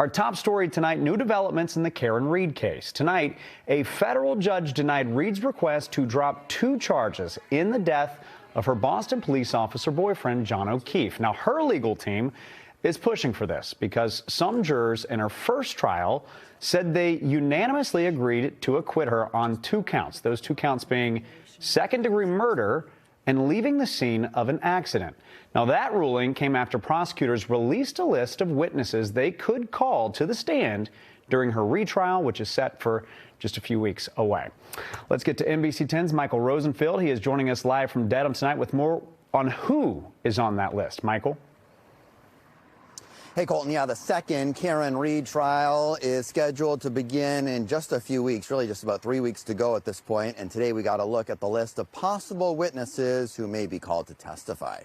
Our top story tonight, new developments in the Karen Reed case. Tonight, a federal judge denied Reed's request to drop 2 charges in the death of her Boston police officer boyfriend, John O'Keefe. Now, her legal team is pushing for this because some jurors in her first trial said they unanimously agreed to acquit her on 2 counts. Those 2 counts being second-degree murder and leaving the scene of an accident. Now, that ruling came after prosecutors released a list of witnesses they could call to the stand during her retrial, which is set for just a few weeks away. Let's get to NBC 10's Michael Rosenfield. He is joining us live from Dedham tonight with more on who is on that list. Michael? Hey, Colton. Yeah, the second Karen Reed trial is scheduled to begin in just a few weeks, really just about 3 weeks to go at this point. And today we got a look at the list of possible witnesses who may be called to testify.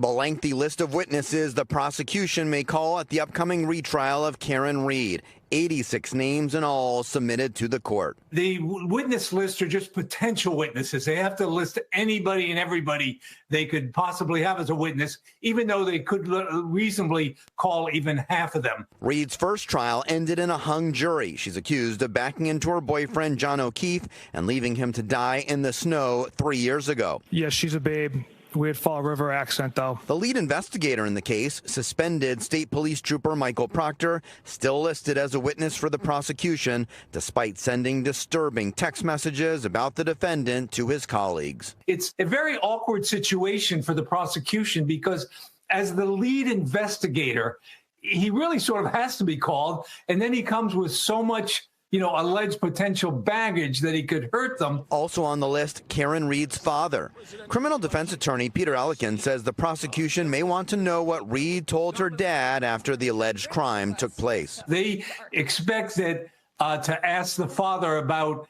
The lengthy list of witnesses the prosecution may call at the upcoming retrial of Karen Reed. 86 names in all submitted to the court. The witness lists are just potential witnesses. They have to list anybody and everybody they could possibly have as a witness, even though they could reasonably call even half of them. Reed's first trial ended in a hung jury. She's accused of backing into her boyfriend, John O'Keefe, and leaving him to die in the snow 3 years ago. Yes, she's a babe. Weird Fall River accent, though. The lead investigator in the case, suspended State Police Trooper Michael Proctor, still listed as a witness for the prosecution, despite sending disturbing text messages about the defendant to his colleagues. It's a very awkward situation for the prosecution because as the lead investigator, he really sort of has to be called, and then he comes with so much alleged potential baggage that he could hurt them. Also on the list, Karen Reed's father. Criminal defense attorney Peter Ellikin says the prosecution may want to know what Reed told her dad after the alleged crime took place. They expect that to ask the father about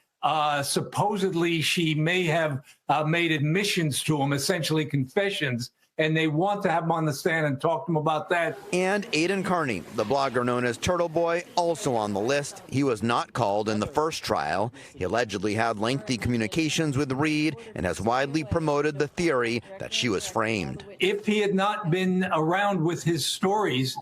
supposedly she may have made admissions to him, essentially confessions, and they want to have him on the stand and talk to him about that. And Aidan Carney, the blogger known as Turtle Boy, also on the list. He was not called in the first trial. He allegedly had lengthy communications with Reed and has widely promoted the theory that she was framed. If he had not been around with his stories,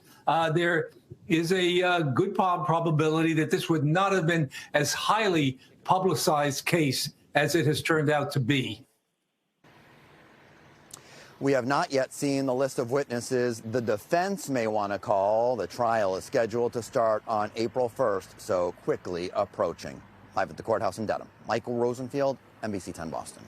there is a good probability that this would not have been as highly publicized case as it has turned out to be. We have not yet seen the list of witnesses the defense may want to call. The trial is scheduled to start on April 1st, so quickly approaching. Live at the courthouse in Dedham, Michael Rosenfield, NBC 10 Boston.